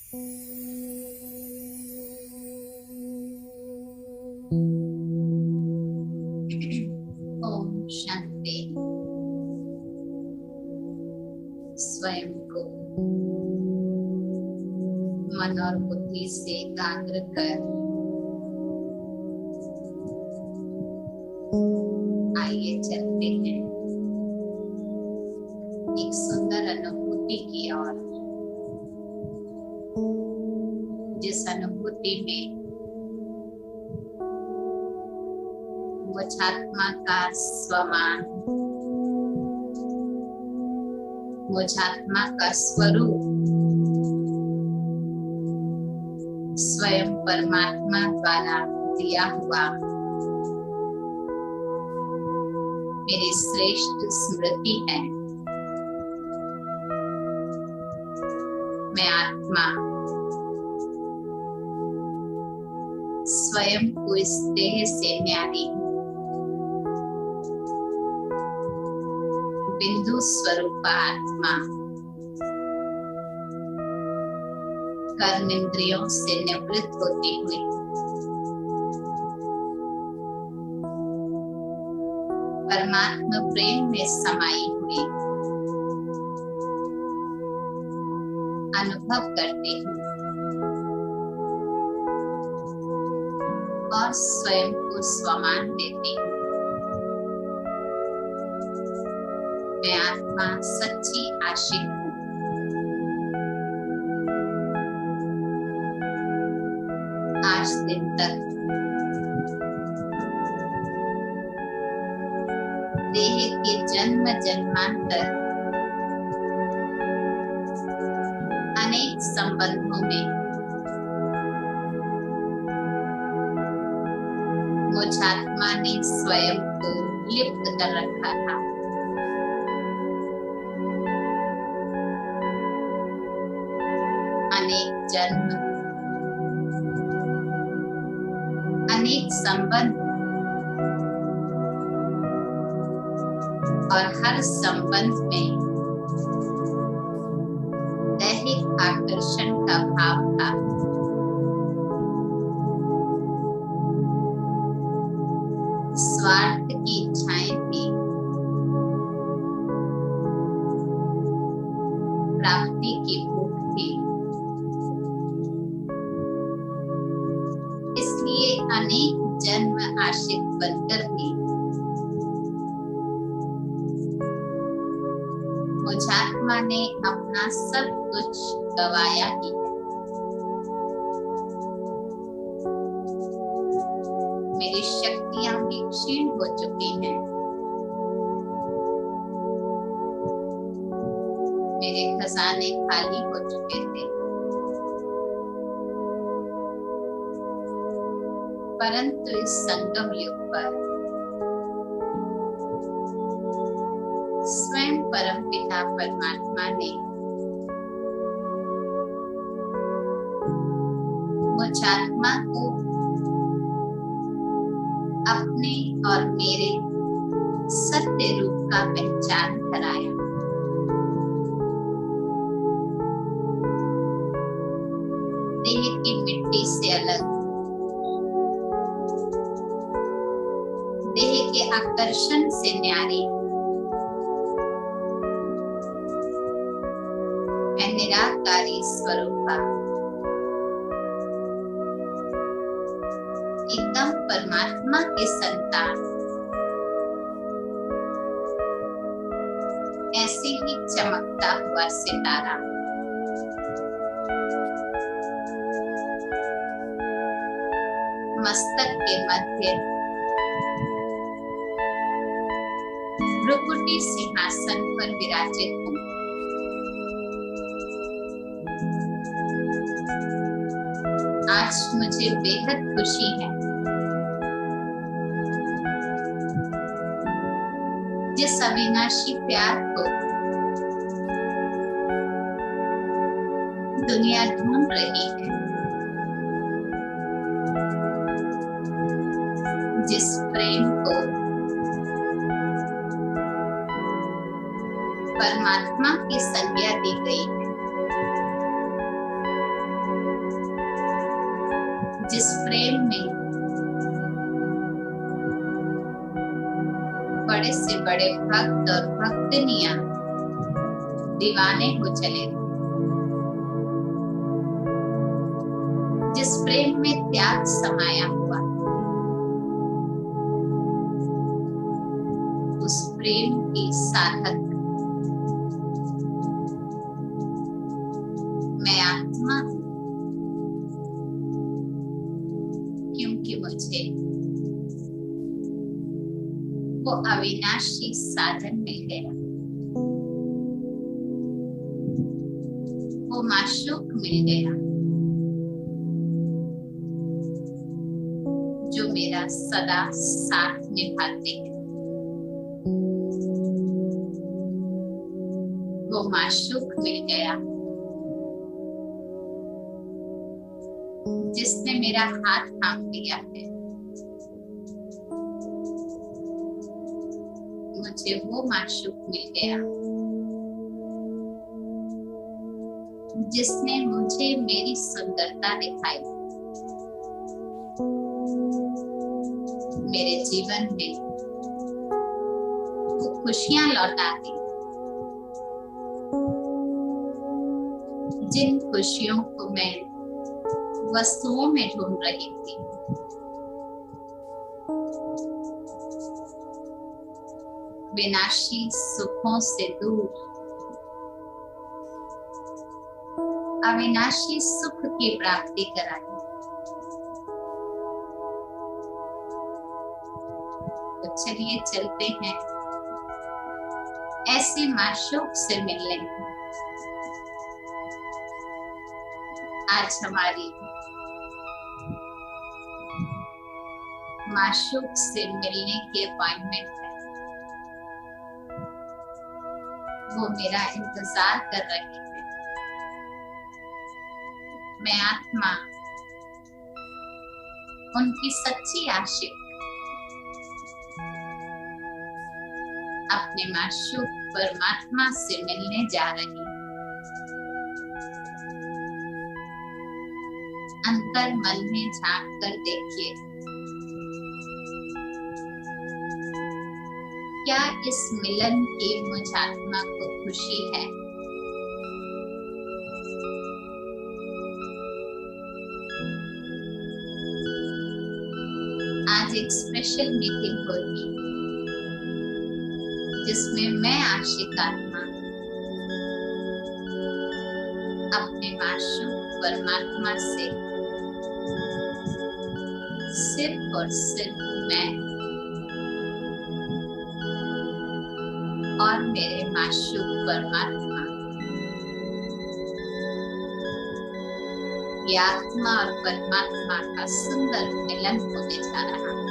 ओम शांति। स्वयं को मन और बुद्धि से एकाग्र कर आइए चलते हैं एक सुंदर अनुभूति की ओर, जिस अनुभूति में मुझात्मा का स्वमान, मुझात्मा का स्वरूप स्वयं परमात्मा द्वारा दिया हुआ मेरी श्रेष्ठ स्मृति है। मैं आत्मा स्वयं को इस देह से न्यारी बिंदु स्वरूप आत्मा कर्म इंद्रियों से निवृत्त होती हुई परमात्मा प्रेम में समाई हुई अनुभव करती हूँ और स्वयं को स्वमान देती हूँ। मैं आत्मा सच्ची आशिक हूँ। आज दिन तक देह के जन्म जन्मांतर अनेक संबंधों में मुझात्मा ने स्वयं को लिप्त कर रखा था। अनेक जन्म, अनेक संबंध और हर संबंध में दैहिक आकर्षण का भाव था। स्वार्थ की इच्छाएं थी, प्राप्ति की भूख थी। इसलिए अनेक जन्म आशिक बनकर भी मुझात्मा ने अपना सब कुछ गवाया ही है। मेरी शक्तियां भी क्षीण हो चुकी हैं। मेरे खजाने खाली हो चुके थे। परंतु इस संगम युग पर स्वयं परमपिता परमात्मा ने मुझात्मा को अपने और मेरे सत्य रूप का पहचान कराया। देह की मिट्टी से अलग, देह के आकर्षण से न्यारी मैं निराकारी स्वरूपा एकदम परमात्मा की संतान ऐसे ही चमकता हुआ सितारा मस्तक के मध्य भ्रुकुटी सिंहासन पर विराजित हूँ। आज मुझे बेहद खुशी है। जिस अविनाशी प्यार को दुनिया ढूंढ रही है, जिस प्रेम को परमात्मा की संज्ञा दी गई है, जिस प्रेम में बड़े से बड़े भक्त और भक्तनियां दीवाने हो चले, जिस प्रेम में त्याग समाया हुआ, उस प्रेम की साधक मैं आत्मा हूं, क्योंकि मुझे वो अविनाशी साधन मिल गया, वो माशूक मिल गया जो मेरा सदा साथ निभाते हैं। वो माशूक मिल गया जिसने मेरा हाथ थाम लिया है। मुझे वो माशूक मिल गया जिसने मुझे मेरी सुंदरता दिखाई, मेरे जीवन में वो खुशियां लौटा दी, जिन खुशियों को मैं वस्तुओं में ढूंढ रही थी। विनाशी सुखों से दूर अविनाशी सुख की प्राप्ति कराई। तो चलिए चलते हैं ऐसे माशूक से मिलने। आज हमारी माशूक से मिलने की अपॉइंटमेंट है। वो मेरा इंतजार कर रहे हैं। मैं आत्मा उनकी सच्ची आशिक अपने माशूक परमात्मा से मिलने जा रही हूँ। अंतर मन में झांक कर देखिए, क्या इस मिलन की मुझ आत्मा को खुशी है? आज एक स्पेशल मीटिंग होगी जिसमें मैं आशिक आत्मा अपने माशूक परमात्मा से सिर्फ और सिर्फ मैं और मेरे माशूक परमात्मा, ये आत्मा और परमात्मा का सुंदर मिलन होने जा रहा है।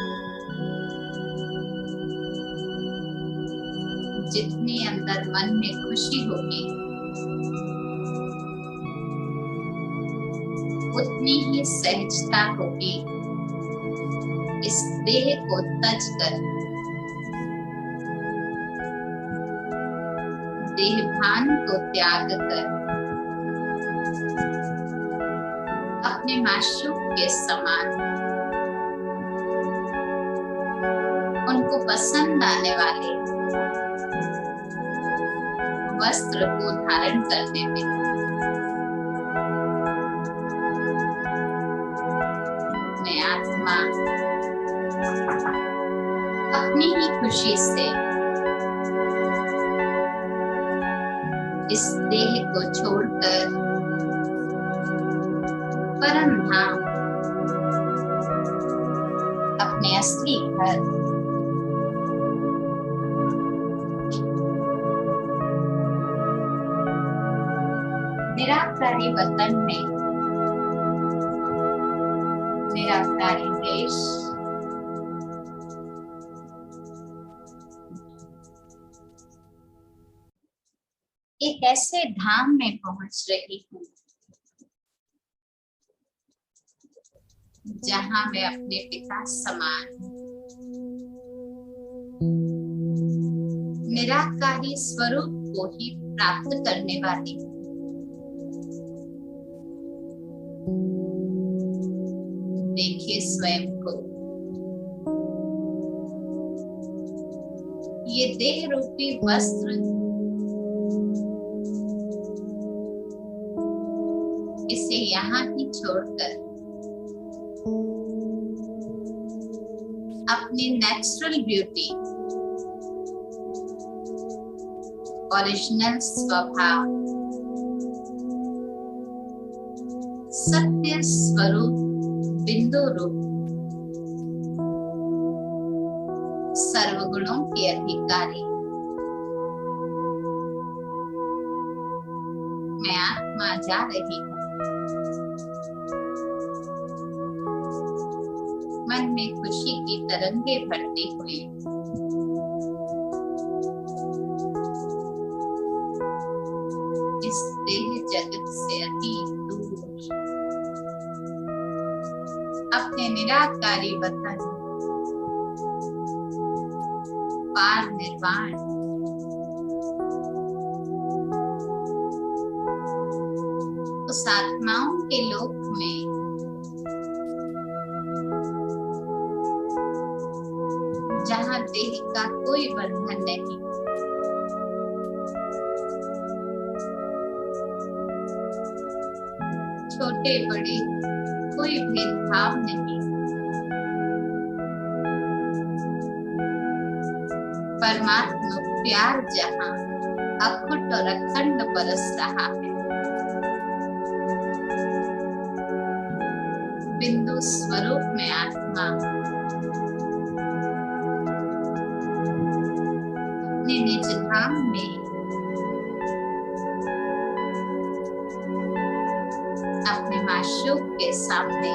जितनी अंदर मन में खुशी होगी, उतनी ही सहजता होगी इस देह को तज कर, देहभान को त्याग कर अपने माशूक के समान उनको पसंद आने वाले वस्त्र को धारण करने में मैं आत्मा अपनी ही खुशी से इस देह को छोड़कर परम धाम अपने असली घर निराकारी वतन में, निराकारी देश एक ऐसे धाम में पहुंच रही हूँ जहां मैं अपने पिता समान निराकारी स्वरूप को ही प्राप्त करने वाली देखिए स्वयं को। ये देह रूपी वस्त्र इसे यहाँ ही छोड़कर अपनी नेचुरल ब्यूटी, ओरिजिनल स्वभाव, सत्य स्वरूप, बिंदु रूप, सर्वगुणों के अधिकारी मैं आत्मा जा रही हूँ। मन में खुशी की तरंगे भरती हुई इस देह जगत से अति दूर अपने निराकारी वतन पार निर्वाण उस आत्माओं के लोक में जहाँ देह का कोई बंधन नहीं, छोटे बड़े कोई भेदभाव नहीं, परमात्मा प्यार जहाँ अखुट और अखंड बरस रहा है। बिंदु स्वरूप में आत्मा अपने निज धाम में अपने माशूक के सामने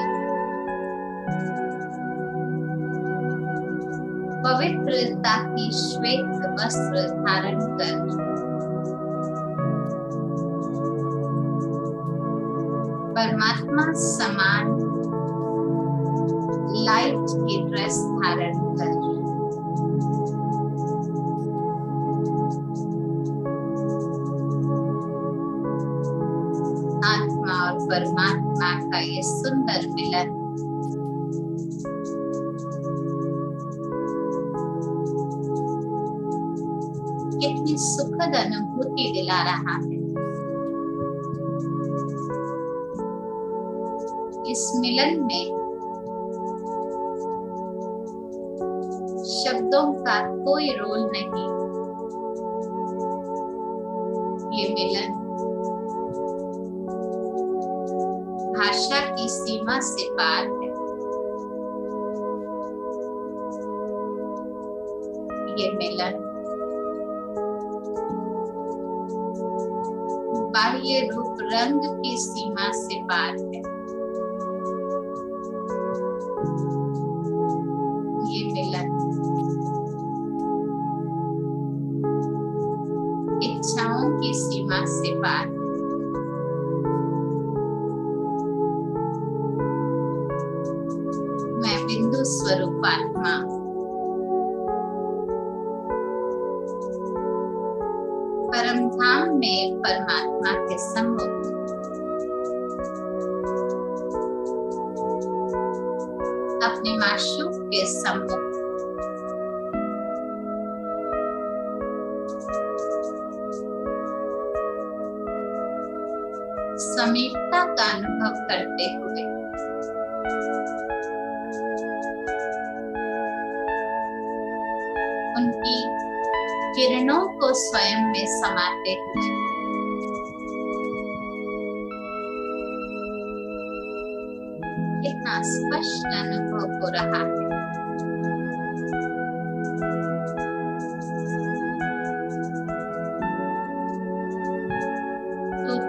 पवित्रता की श्वेत वस्त्र धारण कर परमात्मा समान लाइट की ड्रेस धारण कर आत्मा और परमात्मा का ये सुंदर मिलन कितनी सुखद अनुभूति दिला रहा है। इस मिलन में शब्दों का कोई रोल नहीं। ये मिलन भाषा की सीमा से पार है। ये मिलन बाह्य रूप रंग की सीमा से पार है। ये मिलन इच्छाओं की सीमा से पार है। मैं बिंदु स्वरूप आत्मा परम धाम में परमात्मा के सम्मुख अपने माशूक के सम्मुख समीपता का अनुभव करते हुए उनकी किरणों को स्वयं में समाते हुए कितना स्पष्ट अनुभव हो रहा है।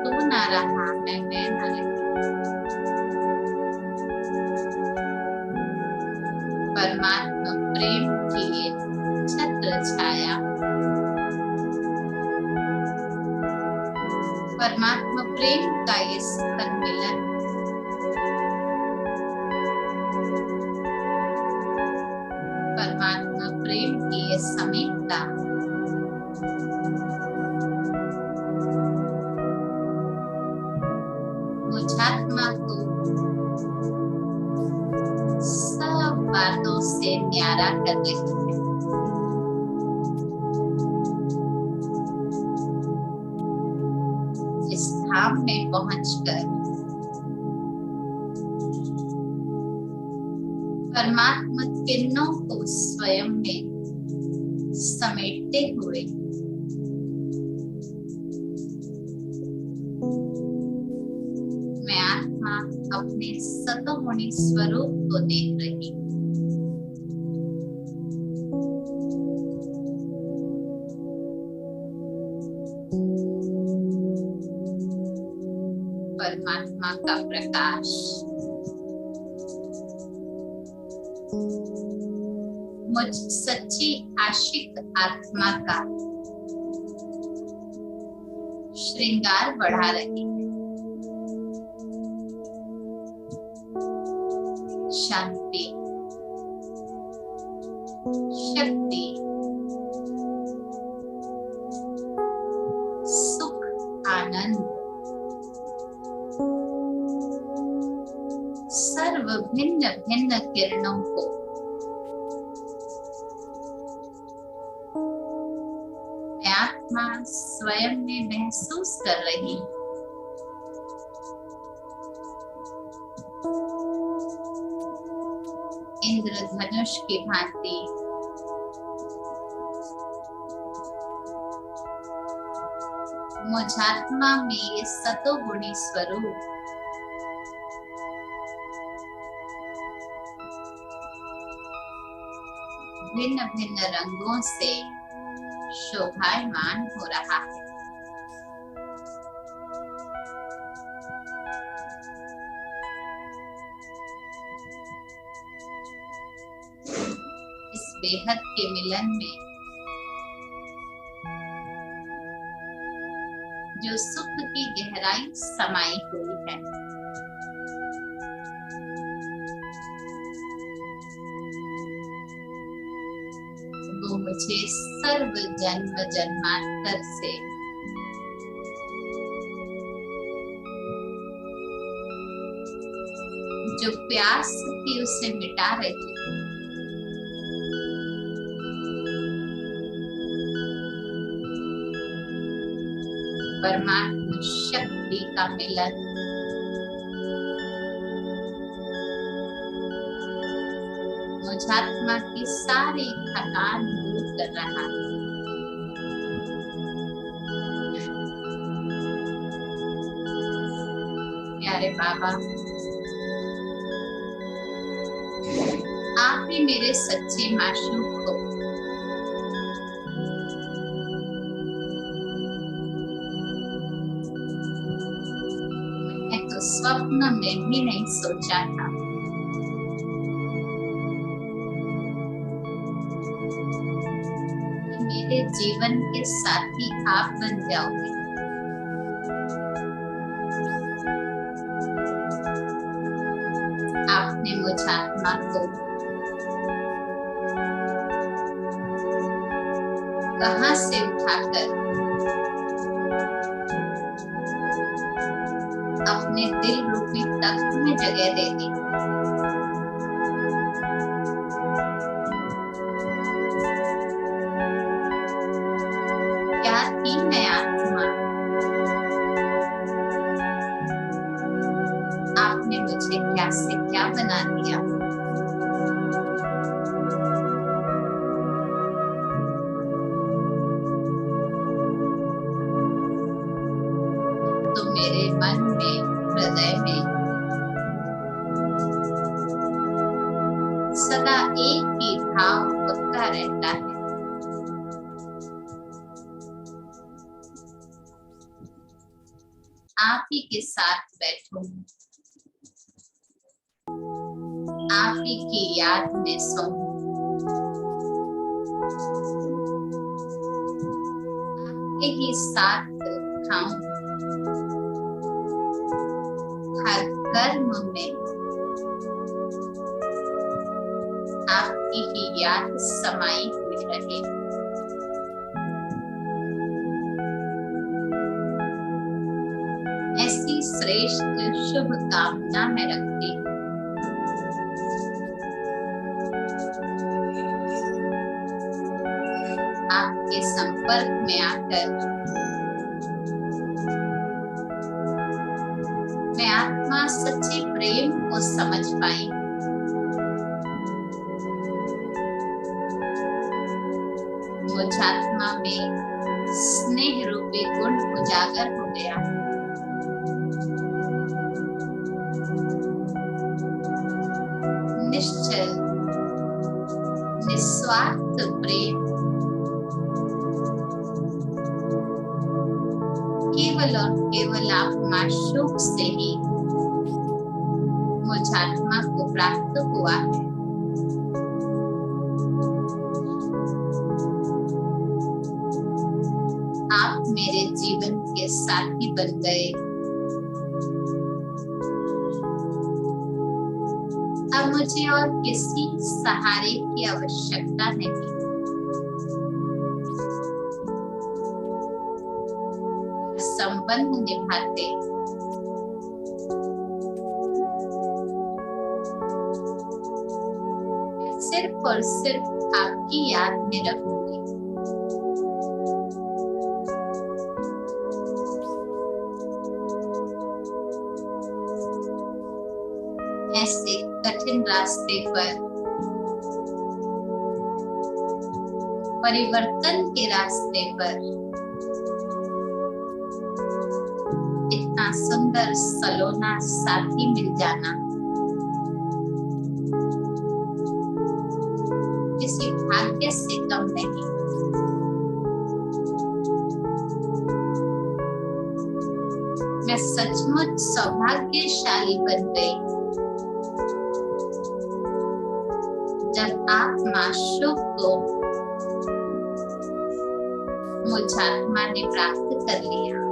तू ना रहा, मैं ना रही। परमात्मा प्रेम की छत्र छाया, परमात्मा प्रेम का ये सुखद मिलन परमात्मा प्रेम की ये समीपता मुझात्मा को से न्यारा कर रही है। इस धाम में पहुंचकर परमात्मा किरणों को स्वयं में समेटते हुए मैं आत्मा अपने सतोगुणी स्वरूप को देख रही हूँ। परमात्मा का प्रकाश मुझ सच्ची आशिक आत्मा का श्रृंगार बढ़ा रही है। शांति, शक्ति, सुख, आनंद सर्व भिन्न भिन्न किरणों को आत्मा स्वयं में महसूस कर रही हूँ। इंद्रधनुष की भांति मुझ आत्मा में ये सतोगुणी स्वरूप भिन्न भिन्न रंगों से शोभायमान हो रहा है। इस बेहद के मिलन में जो सुख की गहराई समाई हुई है, वो मुझे सर्व जन्म जन्मांतर से जो प्यास थी उसे मिटा रही है। परमात्मा शक्ति का मिलन मुझ आत्मा की सारी थकान दूर कर रहा है। प्यारे बाबा, आप ही मेरे सच्चे माशूक हो। मैं तो स्वप्न में भी नहीं सोचा था कि मेरे जीवन के साथी आप बन जाओगे। आपने मुझ आत्मा को कहां से उठाकर अपने दिल रूपी तख्त में जगह दे दी। क्या थी मैं आत्मा, आपने मुझे क्या से क्या बना दिया। तो मेरे मन में, हृदय में सदा एक ही भाव उठता रहता है। आप ही के साथ बैठूं, आप ही की याद में सोऊं, आपके ही साथ खाऊं। हर कर्म में आपकी ही याद समाई हुई रहे। ऐसी श्रेष्ठ शुभ कामना मैं रखती हूँ। के संपर्क में आकर मैं आत्मा सच्चे प्रेम को समझ पाई। मुझ आत्मा में स्नेह रूपी गुण उजागर हो गया। निश्चल निस्वार्थ प्रेम केवल और केवल आप माशूक से ही मुझ आत्मा को प्राप्त हुआ है। आप मेरे जीवन के साथी बन गए। अब मुझे और किसी सहारे की आवश्यकता नहीं। संबंध निभाते सिर्फ और सिर्फ आपकी याद में रहूंगी। ऐसे कठिन रास्ते पर, परिवर्तन के रास्ते पर इतना सुंदर सलोना साथी मिल जाना किसी भाग्य से कम नहीं। मैं सचमुच सौभाग्यशाली बन गई जब आप माशूक को मुझ आत्मा ने प्राप्त कर लिया।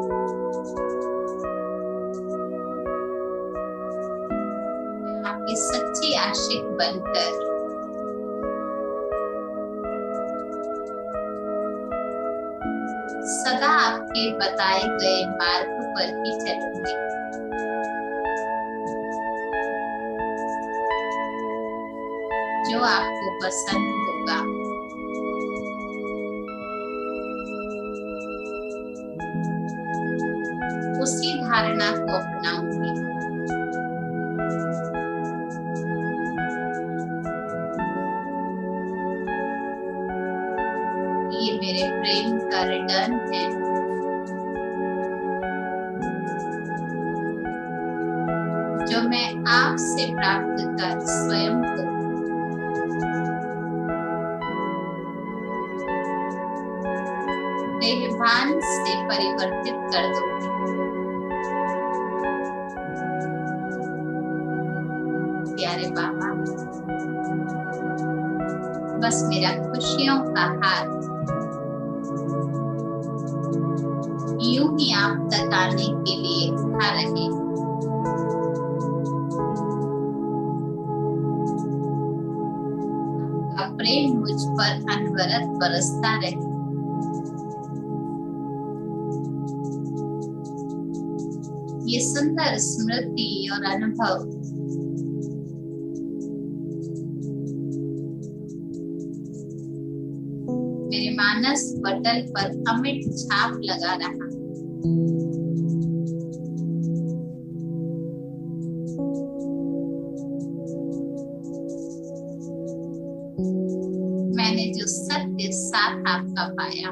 आपकी सच्ची आशिक बनकर सदा आपके बताए गए मार्ग पर ही चलूंगी। जो आपको पसंद होगा उसी धारणा को अपनाऊंगी। ये मेरे प्रेम का रिटर्न है। जो मैं आपसे प्राप्त कर स्वयं को देहभान से परिवर्तित कर दूंगी। प्यारे बाबा, बस मेरा खुशियों का हाथ यूं ही आप तक आने के लिए उठा रहे। आपका प्रेम मुझ पर अनवरत बरसता रहे। ये सुंदर स्मृति और अनुभव मेरे मानस पटल पर अमिट छाप लगा रहा। मैंने जो सत्य साथ आपका पाया,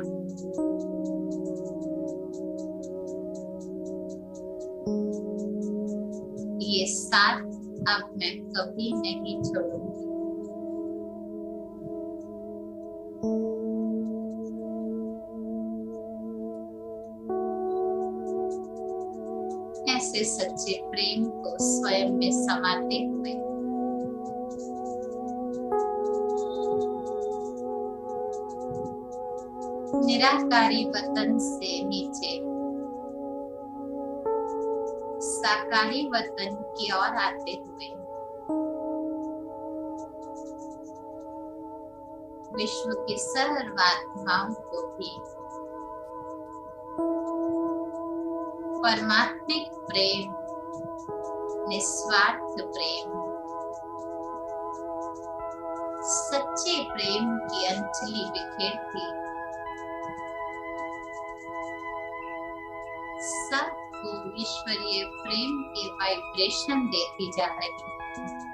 ये साथ अब मैं कभी नहीं छोड़ूंगी। ऐसे सच्चे प्रेम को स्वयं में समाते हुए निराकारी वतन से नीचे साकारी वतन की ओर आते हुए विश्व की सर्वात्माओं को भी परमात्मिक प्रेम, निस्वार्थ प्रेम, सच्चे प्रेम की अंजलि बिखेरती संसार को ईश्वरीय प्रेम के वाइब्रेशन देती जा रही हूँ।